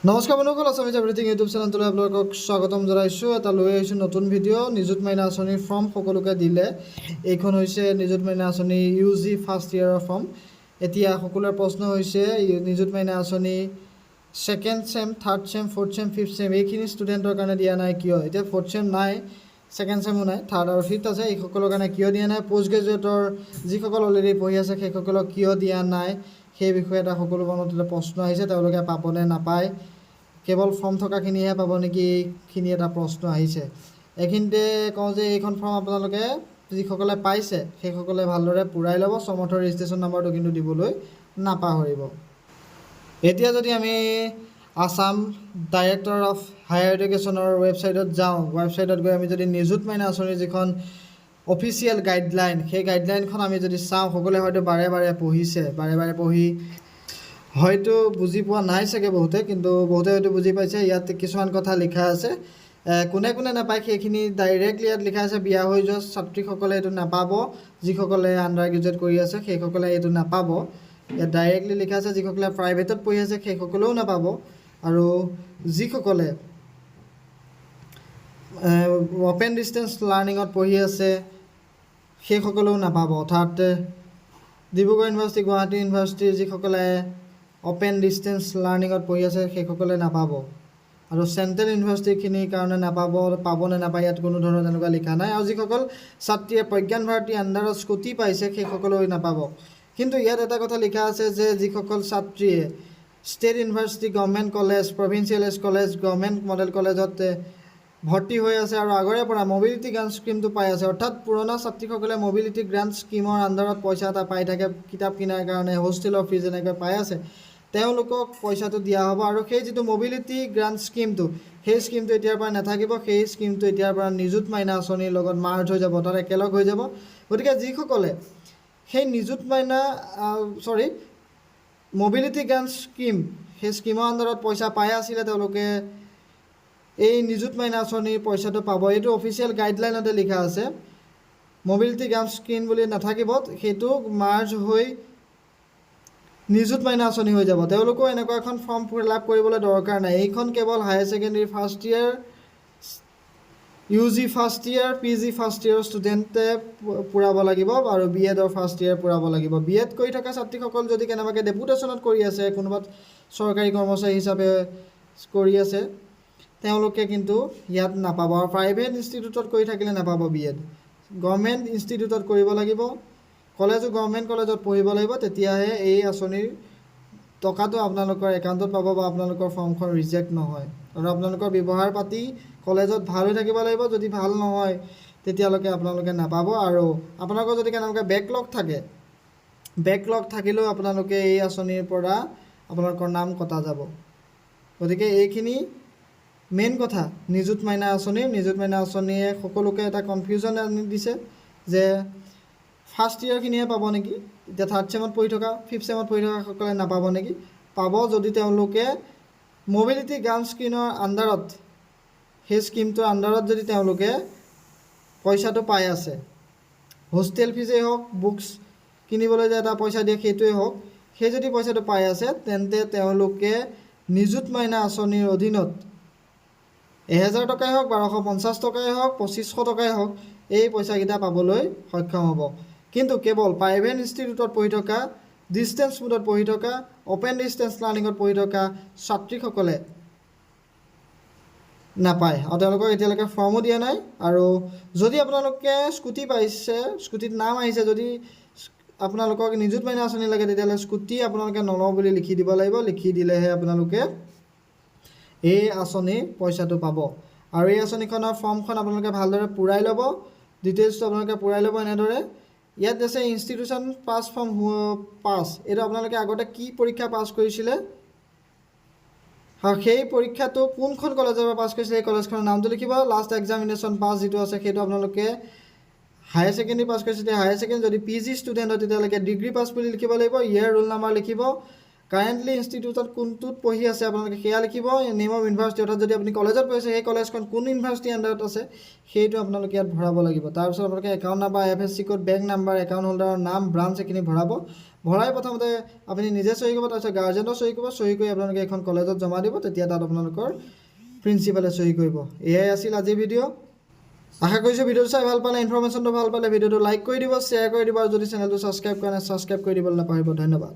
নমস্কাৰ বন্ধুসকল, Assamese everything YouTube চেনেলটোলৈ আপোনালোকক স্বাগতম জনাইছোঁ। এটা লৈ আহিছোঁ নতুন ভিডিঅ'। নিযুত মাইনা আঁচনিৰ ফৰ্ম সকলোকে দিলে। এইখন হৈছে নিযুত মাইনা আঁচনি UG ফাৰ্ষ্ট ইয়েৰৰ ফৰ্ম। এতিয়া সকলোৰে প্ৰশ্ন হৈছে নিযুত মাইনা আঁচনি second sem, third sem, fourth sem, fifth sem এইখিনি ষ্টুডেণ্টৰ কাৰণে দিয়া নাই কিয়? এতিয়া ফ'ৰ্থ চেম নাই, ছেকেণ্ড চেমো নাই, থাৰ্ড আৰু ফিফ্থ আছে। এইসকলৰ কাৰণে কিয় দিয়া নাই? পষ্ট গ্ৰেজুৱেটৰ যিসকল অলৰেডি পঢ়ি আছে সেইসকলক কিয় দিয়া নাই সেই বিষয়ে এটা সকলো মনত প্ৰশ্ন আহিছে। তেওঁলোকে পাবনে নাপায়, কেৱল ফৰ্ম থকাখিনিহে পাব নেকি, এইখিনি এটা প্ৰশ্ন আহিছে। এইখিনিতে কওঁ যে এইখন ফৰ্ম আপোনালোকে যিসকলে পাইছে সেইসকলে ভালদৰে পূৰাই ল'ব। সমৰ্থৰ ৰেজিষ্ট্ৰেশ্যন নাম্বাৰটো কিন্তু দিবলৈ নাপাহৰিব। এতিয়া যদি আমি আসাম ডাইৰেক্টৰ অফ হায়াৰ এডুকেশ্যনৰ ৱেবছাইটত যাওঁ, ৱেবছাইটত গৈ আমি যদি নিযুত মাইনা আঁচনিৰ যিখন অফিচিয়েল গাইডলাইন, সেই গাইডলাইনখন আমি যদি চাওঁ, সকলোৱে হয়তো বাৰে বাৰে পঢ়ি হয়তো বুজি পোৱা নাই চাগে বহুতে, কিন্তু বহুতে হয়তো বুজি পাইছে। ইয়াত কিছুমান কথা লিখা আছে, কোনে কোনে নাপায় সেইখিনি ডাইৰেক্টলি ইয়াত লিখা আছে। বিয়া হৈ যোৱা ছাত্ৰীসকলে এইটো নাপাব, যিসকলে আণ্ডাৰ গ্ৰেজুৱেট কৰি আছে সেইসকলে এইটো নাপাব। ইয়াত ডাইৰেক্টলি লিখা আছে যিসকলে প্ৰাইভেটত পঢ়ি আছে সেইসকলেও নাপাব, আৰু যিসকলে অ'পেন ডিষ্টেঞ্চ লাৰ্ণিঙত পঢ়ি আছে সেইসকলেও নাপাব। অৰ্থাৎ ডিব্ৰুগড় ইউনিভাৰ্চিটি, গুৱাহাটী ইউনিভাৰ্চিটিৰ যিসকলে অ'পেন ডিষ্টেঞ্চ লাৰ্ণিঙত পঢ়ি আছে সেইসকলে নাপাব, আৰু চেণ্ট্ৰেল ইউনিভাৰ্চিটিখিনিৰ কাৰণে নাপাব। পাবনে নাপায় ইয়াত কোনো ধৰণৰ তেনেকুৱা লিখা নাই। আৰু যিসকল ছাত্ৰীয়ে প্ৰজ্ঞান ভাৰতী আণ্ডাৰত স্কুটি পাইছে সেইসকলেও নাপাব। কিন্তু ইয়াত এটা কথা লিখা আছে যে যিসকল ছাত্ৰীয়ে state university, government college, provincial college, government model কলেজত ভৰ্তি হৈ আছে আৰু আগৰে পৰা মবিলিটি গ্ৰাণ্ট স্কিমটো পাই আছে, অৰ্থাৎ পুৰণা ছাত্ৰীসকলে মবিলিটি গ্ৰাণ্ট স্কিমৰ আণ্ডাৰত পইচা এটা পাই থাকে কিতাপ কিনাৰ কাৰণে, হোষ্টেলৰ ফিজ এনেকৈ পাই আছে, তেওঁলোকক পইচাটো দিয়া হ'ব। আৰু সেই যিটো মবিলিটি গ্ৰাণ্ট স্কিমটো, সেই স্কিমটো এতিয়াৰ পৰা নাথাকিব। সেই স্কিমটো এতিয়াৰ পৰা নিযুত মাইনা আঁচনিৰ লগত মাৰ্জ হৈ যাব, তাত একেলগ হৈ যাব। গতিকে যিসকলে সেই নিযুত মাইনা মবিলিটি গ্ৰাণ্ট স্কিম, সেই স্কিমৰ আণ্ডাৰত পইচা পাই আছিলে, তেওঁলোকে এই নিযুত মাইনা আঁচনিৰ পইচাটো পাব। এইটো অফিচিয়েল গাইডলাইনতে লিখা আছে। মবিলিটি গ্ৰাণ্ট স্কিম বুলি নাথাকিব, সেইটো মাৰ্জ হৈ নিযুত মাইনা আঁচনি হৈ যাব। তেওঁলোকেও এনেকুৱা এখন ফৰ্ম ফিল আপ কৰিবলৈ দৰকাৰ নাই। এইখন কেৱল higher secondary first year, UG first year, PG first ইয়েৰৰ ষ্টুডেণ্টে পূৰাব লাগিব, আৰু BEডৰ ফাৰ্ষ্ট ইয়েৰ পূৰাব লাগিব। BEড কৰি থকা ছাত্ৰীসকল যদি কেনেবাকৈ ডেপুটেশ্যনত কৰি আছে, কোনোবাত চৰকাৰী কৰ্মচাৰী হিচাপে কৰি আছে, তেওঁলোকে কিন্তু ইয়াত নাপাব। আৰু প্ৰাইভেট ইনষ্টিটিউটত কৰি থাকিলে নাপাব BEড। গভৰ্ণমেণ্ট ইনষ্টিটিউটত কৰিব লাগিব, কলেজো গভৰ্ণমেণ্ট কলেজত পঢ়িব লাগিব, তেতিয়াহে এই আঁচনিৰ টকাটো আপোনালোকৰ একাউণ্টত পাব বা আপোনালোকৰ ফৰ্মখন ৰিজেক্ট নহয়। আৰু আপোনালোকৰ ব্যৱহাৰ পাতি কলেজত ভাল হৈ থাকিব লাগিব। যদি ভাল নহয় তেতিয়ালৈকে আপোনালোকে নাপাব। আৰু আপোনালোকৰ যদি কেনেবাকৈ বেকলগ থাকিলেও আপোনালোকে এই আঁচনিৰ পৰা আপোনালোকৰ নাম কটা যাব। গতিকে এইখিনি মেইন কথা নিযুত মাইনা আঁচনিয়ে সকলোকে এটা কনফিউজন আনি দিছে যে ফাৰ্ষ্ট ইয়েৰখিনিহে পাব নেকি, এতিয়া থাৰ্ড চেমত পঢ়ি থকা, ফিফ্থ চেমত পঢ়ি থকাসকলে নাপাব নেকি? পাব, যদি তেওঁলোকে মবিলিটি গ্ৰাণ্ট স্কিমৰ আণ্ডাৰত, সেই স্কিমটোৰ আণ্ডাৰত যদি তেওঁলোকে পইচাটো পাই আছে, হোষ্টেল ফিজেই হওক, বুকছ কিনিবলৈ যে এটা পইচা দিয়ে সেইটোৱেই হওক, সেই যদি পইচাটো পাই আছে, তেন্তে তেওঁলোকে নিযুত মাইনা আঁচনিৰ অধীনত 1000 টকাই হওক, 1250 টকাই হওক, 2500 টকাই হওক, এই পইচাকেইটা পাবলৈ সক্ষম হ'ব। কিন্তু কেৱল প্ৰাইভেট ইনষ্টিটিউটত পঢ়ি থকা, ডিষ্টেঞ্চ মোডত পঢ়ি থকা, অ'পেন ডিষ্টেঞ্চ লাৰ্ণিঙত পঢ়ি থকা ছাত্ৰীসকলে নাপায়, আৰু তেওঁলোকক এতিয়ালৈকে ফৰ্মো দিয়া নাই। আৰু যদি আপোনালোকে স্কুটি পাইছে, স্কুটিত নাম আহিছে, যদি আপোনালোকক নিযুত মাইনা আঁচনি লাগে, তেতিয়াহ'লে স্কুটি আপোনালোকে নলওঁ বুলি লিখি দিব লাগিব। লিখি দিলেহে আপোনালোকে এই আঁচনিৰ পইচাটো পাব। আৰু এই আঁচনিখনৰ ফৰ্মখন আপোনালোকে ভালদৰে পূৰাই ল'ব, ডিটেইলছটো আপোনালোকে পূৰাই ল'ব এনেদৰে। ইয়াত আছে ইনষ্টিটিউশ্যন পাছ ফ্ৰম পাছ, এইটো আপোনালোকে আগতে কি পৰীক্ষা পাছ কৰিছিলে, আৰু সেই পৰীক্ষাটো কোনখন কলেজৰ পৰা পাছ কৰিছিলে সেই কলেজখনৰ নামটো লিখিব। লাষ্ট এক্সামিনেশ্যন পাছ যিটো আছে সেইটো আপোনালোকে হায়াৰ ছেকেণ্ডেৰী পাছ কৰিছে, হায়াৰ ছেকেণ্ডেৰী যদি PG ষ্টুডেণ্ট হয় তেতিয়ালৈকে ডিগ্ৰী পাছ বুলি লিখিব লাগিব। ইয়াৰ ৰোল নাম্বাৰ লিখিব, কাৰেণ্টলি ইনষ্টিটিউটত কোনটোত পঢ়ি আছে আপোনালোকে সেয়া লিখিব। নেম অফ ইউনিভাৰ্চিটি, অৰ্থাৎ যদি আপুনি কলেজত পঢ়িছে সেই কলেজখন কোন ইউনিভাৰ্চিটি আণ্ডাৰত আছে সেইটো আপোনালোকে ইয়াত ভৰাব লাগিব। তাৰপিছত আপোনালোকে account number, IFSC code, bank number, account হোল্ডাৰৰ নাম, ব্ৰাঞ্চ এইখিনি ভৰাব। ভৰাই প্ৰথমতে আপুনি নিজে চহী কৰিব, তাৰপিছত গাৰ্জেনৰ চহী কৰিব, চহী কৰি আপোনালোকে এখন কলেজত জমা দিব, তেতিয়া তাত আপোনালোকৰ প্ৰিন্সিপালে চহী কৰিব। এয়াই আছিল আজিৰ ভিডিঅ'। আশা কৰিছোঁ ভিডিঅ'টো চাই ভাল পালে, ইনফৰমেশ্যনটো ভাল পালে ভিডিঅ'টো লাইক কৰি দিব, শ্বেয়াৰ কৰি দিব, আৰু যদি চেনেলটো ছাবস্ক্ৰাইব কৰা নাই ছাবস্ক্ৰাইব কৰি দিবলৈ নাপাহৰিব। ধন্যবাদ।